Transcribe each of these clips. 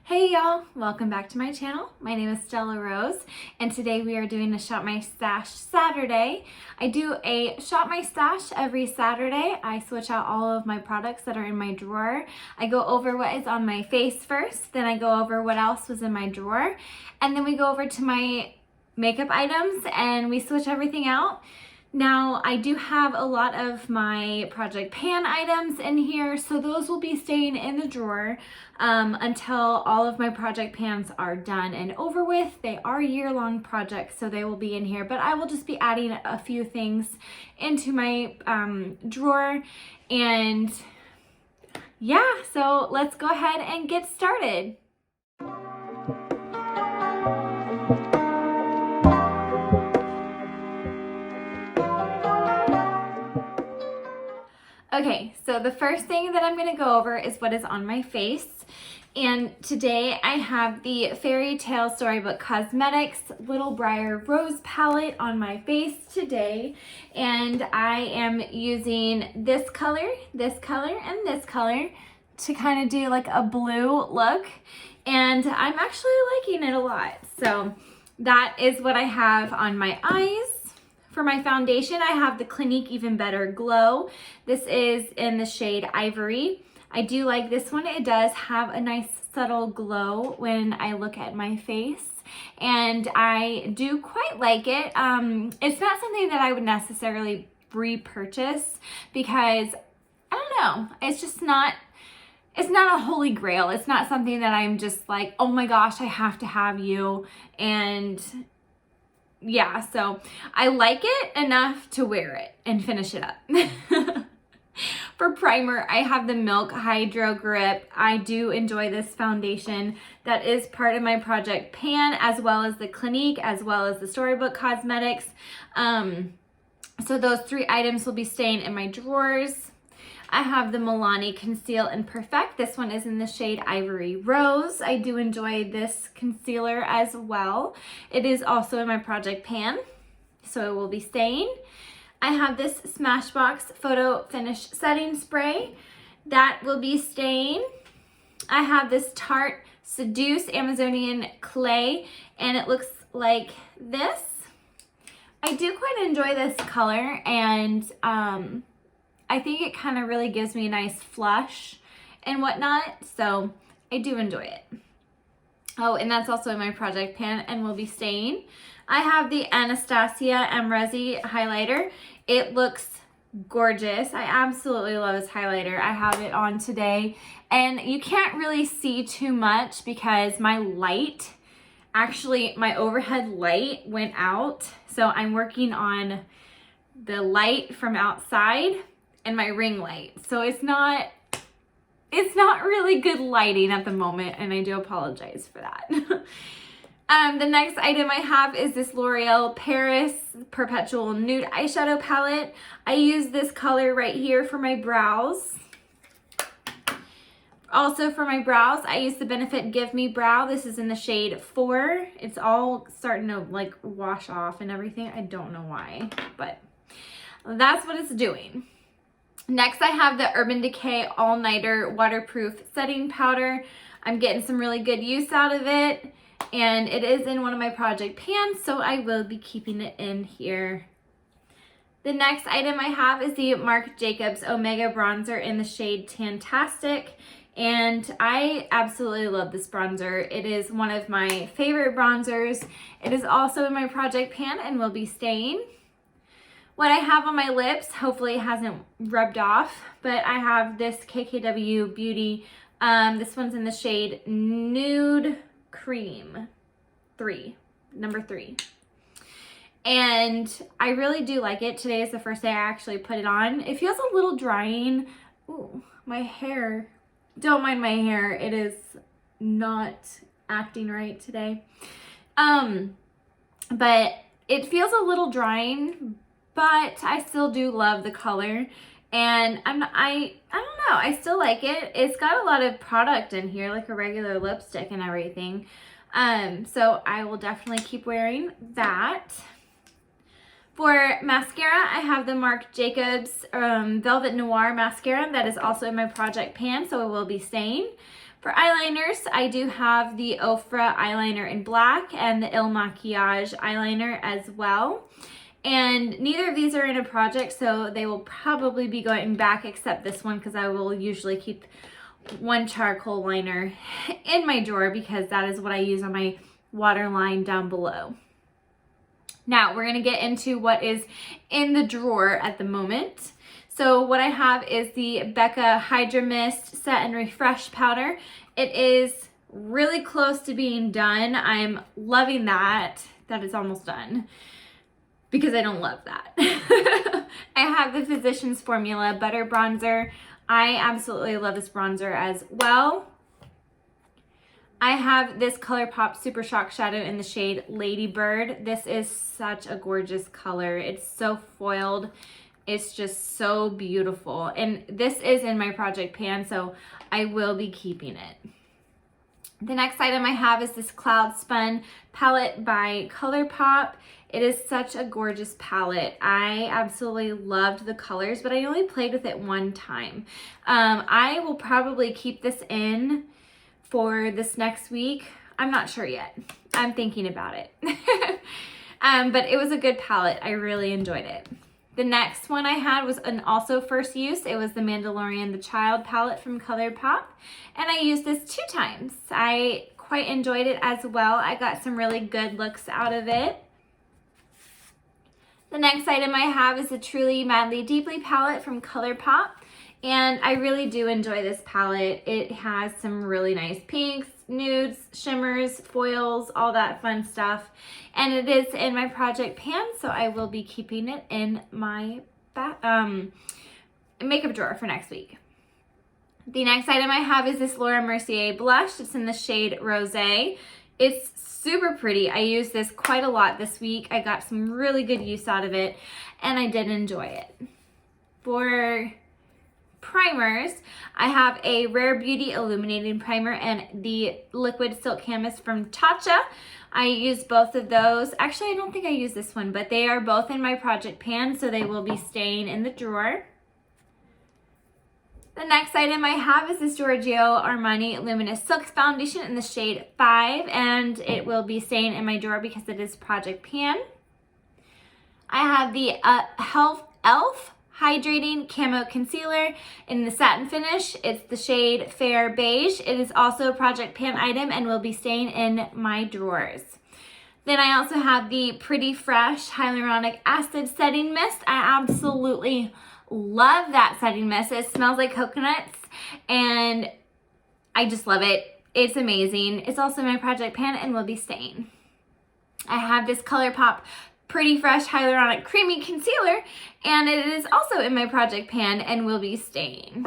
Hey y'all, welcome back to my channel. My name is Stella Rose and today we are doing a Shop My Stash Saturday. I do a Shop My Stash every Saturday. I switch out all of my products that are in my drawer. I go over what is on my face first, then I go over what else was in my drawer, and then we go over to my makeup items and we switch everything out. Now, I do have a lot of my Project Pan items in here, so those will be staying in the drawer until all of my Project Pans are done and over with. They are year-long projects, so they will be in here, but I will just be adding a few things into my drawer. And yeah, so let's go ahead and get started. Okay, so the first thing that I'm going to go over is what is on my face. And today I have the Fairy Tale Storybook Cosmetics Little Briar Rose palette on my face today. And I am using this color, and this color to kind of do like a blue look. And I'm actually liking it a lot. So that is what I have on my eyes. For my foundation, I have the Clinique Even Better Glow. This is in the shade Ivory. I do like this one. It does have a nice subtle glow when I look at my face, and I do quite like it. It's not something that I would necessarily repurchase because, I don't know, it's just not, it's not a holy grail. It's not something that I'm just like, oh my gosh, I have to have you. And yeah, so I like it enough to wear it and finish it up. For primer, I have the Milk Hydro Grip. I do enjoy this foundation. That is part of my Project Pan, as well as the Clinique, as well as the Storybook Cosmetics. So those three items will be staying in my drawers. I have the Milani Conceal and Perfect. This one is in the shade Ivory Rose. I do enjoy this concealer as well. It is also in my Project Pan, so it will be staying. I have this Smashbox Photo Finish Setting Spray. That will be staying. I have this Tarte Seduce Amazonian Clay, and it looks like this. I do quite enjoy this color, and I think it kind of really gives me a nice flush and whatnot, so I do enjoy it. Oh, and that's also in my Project Pan and will be staying. I have the Anastasia Amrezy highlighter. It looks gorgeous. I absolutely love this highlighter. I have it on today, and you can't really see too much because my light, actually my overhead light went out, so I'm working on the light from outside and my ring light. So it's not really good lighting at the moment, and I do apologize for that. The next item I have is this L'Oreal Paris Perpetual Nude Eyeshadow Palette. I use this color right here for my brows. Also for my brows, I use the Benefit Give Me Brow. This is in the shade 4. It's all starting to like wash off and everything. I don't know why, but that's what it's doing. Next, I have the Urban Decay All Nighter Waterproof Setting Powder. I'm getting some really good use out of it, and it is in one of my Project Pans, so I will be keeping it in here. The next item I have is the Marc Jacobs Omega Bronzer in the shade Tantastic, and I absolutely love this bronzer. It is one of my favorite bronzers. It is also in my Project Pan and will be staying. What I have on my lips, hopefully it hasn't rubbed off, but I have this KKW Beauty. This one's in the shade Nude Cream 3, number 3. And I really do like it. Today is the first day I actually put it on. It feels a little drying. Ooh, my hair. Don't mind my hair. It is not acting right today. But it feels a little drying, but I still do love the color, and I don't know, I still like it. It's got a lot of product in here, like a regular lipstick and everything. So I will definitely keep wearing that. For mascara, I have the Marc Jacobs Velvet Noir mascara that is also in my Project Pan, so it will be staying. For eyeliners, I do have the Ofra eyeliner in black and the Il Makiage eyeliner as well. And neither of these are in a project, so they will probably be going back except this one, because I will usually keep one charcoal liner in my drawer because that is what I use on my waterline down below. Now we're gonna get into what is in the drawer at the moment. So what I have is the Becca Hydra Mist Set and Refresh Powder. It is really close to being done. I'm loving that it's almost done, because I don't love that. I have the Physicians Formula Butter Bronzer. I absolutely love this bronzer as well. I have this Colourpop Super Shock Shadow in the shade Lady Bird. This is such a gorgeous color. It's so foiled. It's just so beautiful. And this is in my project pan, so I will be keeping it. The next item I have is this Cloud Spun palette by Colourpop. It is such a gorgeous palette. I absolutely loved the colors, but I only played with it one time. I will probably keep this in for this next week. I'm not sure yet. I'm thinking about it. But it was a good palette. I really enjoyed it. The next one I had was an also first use. It was the Mandalorian The Child palette from Colourpop. And I used this 2 times. I quite enjoyed it as well. I got some really good looks out of it. The next item I have is the Truly Madly Deeply palette from Colourpop. And I really do enjoy this palette. It has some really nice pinks, nudes, shimmers, foils, all that fun stuff. And it is in my project pan, so I will be keeping it in my makeup drawer for next week. The next item I have is this Laura Mercier blush. It's in the shade Rosé. It's super pretty. I used this quite a lot this week. I got some really good use out of it, and I did enjoy it. For primers, I have a Rare Beauty Illuminating Primer and the Liquid Silk Canvas from Tatcha. I used both of those. Actually, I don't think I used this one, but they are both in my project pan, so they will be staying in the drawer. The next item I have is this Giorgio Armani Luminous Silk Foundation in the shade 5, and it will be staying in my drawer because it is project pan. I have the e.l.f. Hydrating Camo Concealer in the satin finish. It's the shade Fair Beige. It is also a project pan item and will be staying in my drawers. Then I also have the Pretty Fresh Hyaluronic Acid Setting Mist. I absolutely love that setting mist. It smells like coconuts and I just love it. It's amazing. It's also in my project pan and will be staying. I have this Colourpop Pretty Fresh Hyaluronic Creamy Concealer, and it is also in my project pan and will be staying.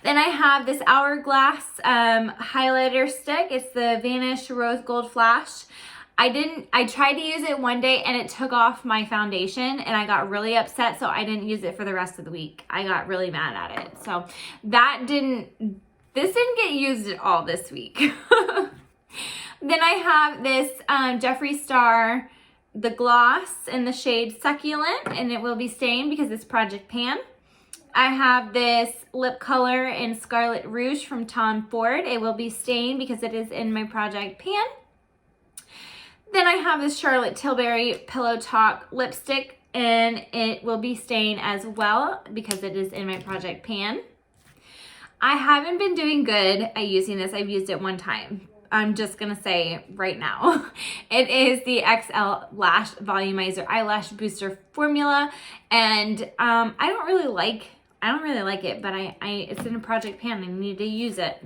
Then I have this Hourglass highlighter stick. It's the Vanish Rose Gold Flash. I tried to use it one day and it took off my foundation and I got really upset, so I didn't use it for the rest of the week. I got really mad at it. So this didn't get used at all this week. Then I have this Jeffree Star the gloss in the shade Succulent, and it will be staying because it's project pan. I have this lip color in Scarlet Rouge from Tom Ford. It will be staying because it is in my project pan. Then I have this Charlotte Tilbury Pillow Talk lipstick, and it will be staying as well because it is in my project pan. I haven't been doing good at using this. I've used it one time. I'm just gonna say right now. It is the XL Lash Volumizer Eyelash Booster Formula, and I don't really like it, but it's in a project pan. I need to use it.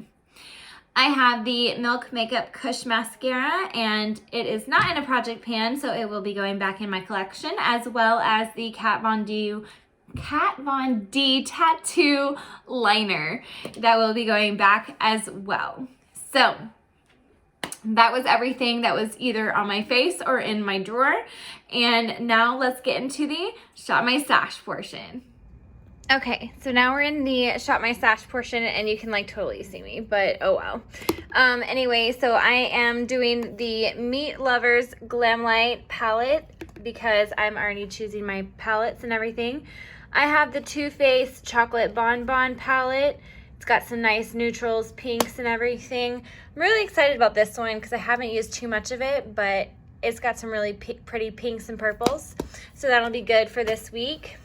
I have the Milk Makeup Kush Mascara, and it is not in a project pan, so it will be going back in my collection, as well as the Kat Von D Tattoo Liner that will be going back as well. So that was everything that was either on my face or in my drawer. And now let's get into the Shop My Stash portion. Okay, so now we're in the Shop My Stash portion, and you can like totally see me, but oh well. Anyway, so I am doing the Meat Lovers Glam Light palette because I'm already choosing my palettes and everything. I have the Too Faced Chocolate Bonbon palette. It's got some nice neutrals, pinks, and everything. I'm really excited about this one because I haven't used too much of it, but it's got some really pretty pinks and purples. So that'll be good for this week.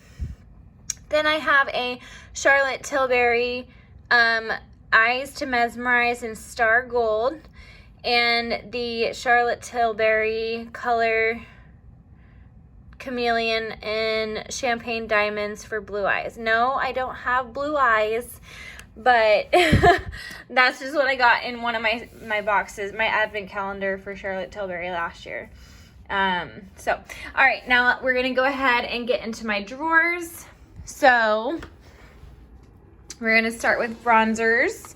Then I have a Charlotte Tilbury Eyes to Mesmerize in Star Gold, and the Charlotte Tilbury color Chameleon in Champagne Diamonds for blue eyes. No, I don't have blue eyes, but that's just what I got in one of my boxes, my advent calendar for Charlotte Tilbury last year. So, all right, now we're going to go ahead and get into my drawers. So, we're going to start with bronzers.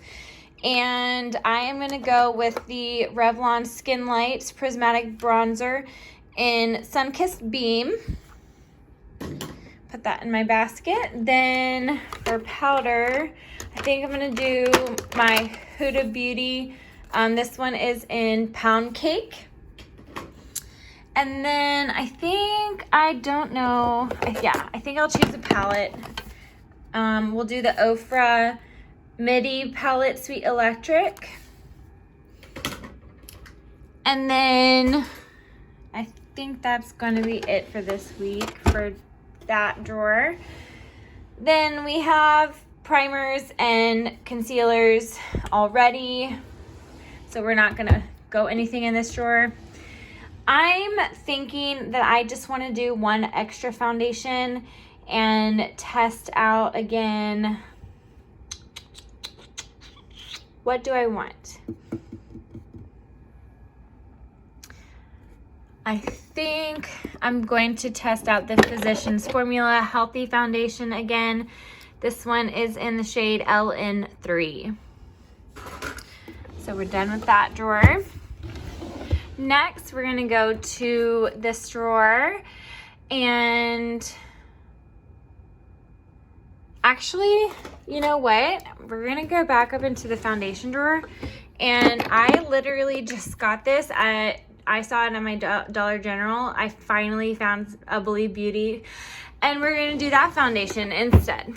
And I am going to go with the Revlon Skin Light Prismatic Bronzer in Sunkissed Beam. Put that in my basket. Then for powder, I think I'm going to do my Huda Beauty. This one is in Pound Cake. And then I think I'll choose a palette. We'll do the Ofra Midi Palette Sweet Electric. And then I think that's going to be it for this week for that drawer. Then we have primers and concealers already, so we're not going to go anything in this drawer. I'm thinking that I just want to do one extra foundation and test out again. What do I want? I think I'm going to test out the Physicians Formula Healthy Foundation again. This one is in the shade LN3. So we're done with that drawer. Next, we're going to go to this drawer, and actually, you know what? We're going to go back up into the foundation drawer, and I literally just got this I saw it in my Dollar General. I finally found a Believe Beauty, and we're going to do that foundation instead.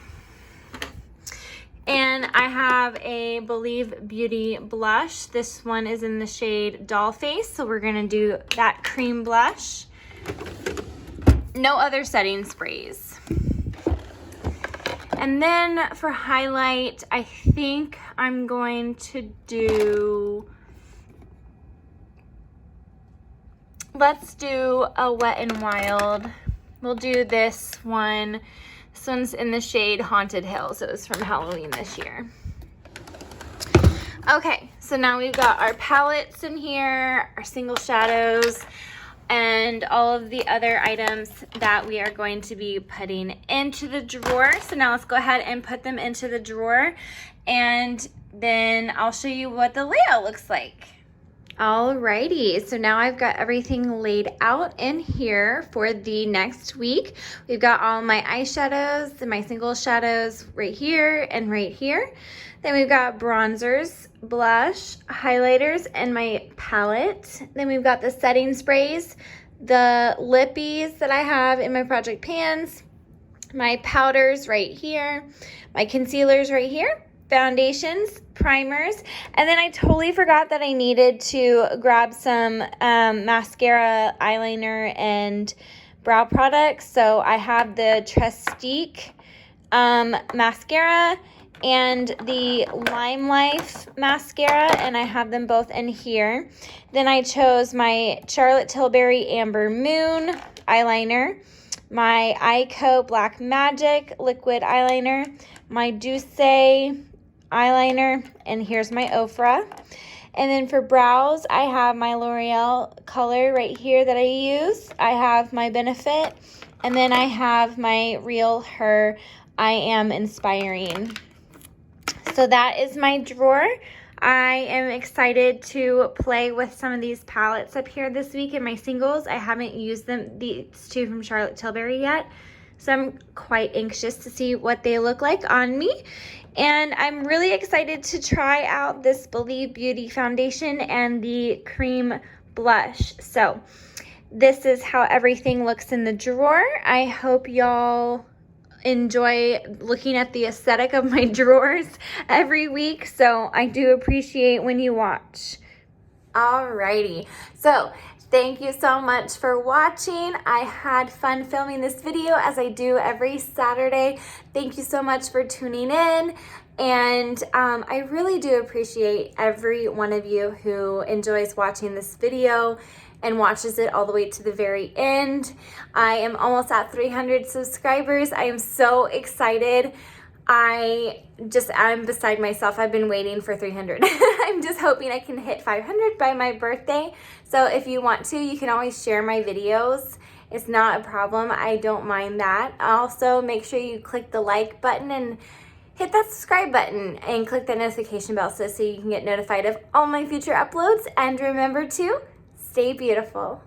And I have a Believe Beauty blush. This one is in the shade Doll Face, so we're going to do that cream blush. No other setting sprays. And then for highlight, I think I'm going to do... Let's do a Wet n Wild. We'll do this one. This one's in the shade Haunted Hills. It was from Halloween this year. Okay, so now we've got our palettes in here, our single shadows, and all of the other items that we are going to be putting into the drawer. So now let's go ahead and put them into the drawer, and then I'll show you what the layout looks like. Alrighty, so now I've got everything laid out in here for the next week. We've got all my eyeshadows and my single shadows right here and right here. Then we've got bronzers, blush, highlighters, and my palette. Then we've got the setting sprays, the lippies that I have in my project pans, my powders right here, my concealers right here, foundations, primers, and then I totally forgot that I needed to grab some mascara, eyeliner, and brow products. So I have the Trestique mascara and the Lime Life mascara, and I have them both in here. Then I chose my Charlotte Tilbury Amber Moon eyeliner, my Eyeko Black Magic liquid eyeliner, my Douce eyeliner, and here's my Ofra. And then for brows, I have my L'Oreal color right here that I use. I have my Benefit, and then I have my Real Her I Am Inspiring. So that is my drawer. I am excited to play with some of these palettes up here this week in my singles. I haven't used them, these two from Charlotte Tilbury yet, so I'm quite anxious to see what they look like on me. And I'm really excited to try out this Believe Beauty foundation and the cream blush. So this is how everything looks in the drawer. I hope y'all enjoy looking at the aesthetic of my drawers every week, so I do appreciate when you watch. Alrighty, so thank you so much for watching. I had fun filming this video as I do every Saturday. Thank you so much for tuning in. And I really do appreciate every one of you who enjoys watching this video and watches it all the way to the very end. I am almost at 300 subscribers. I am so excited. I'm beside myself. I've been waiting for 300. I'm just hoping I can hit 500 by my birthday. So if you want to, you can always share my videos. It's not a problem. I don't mind that. Also, make sure you click the like button and hit that subscribe button and click that notification bell so you can get notified of all my future uploads. And remember to stay beautiful.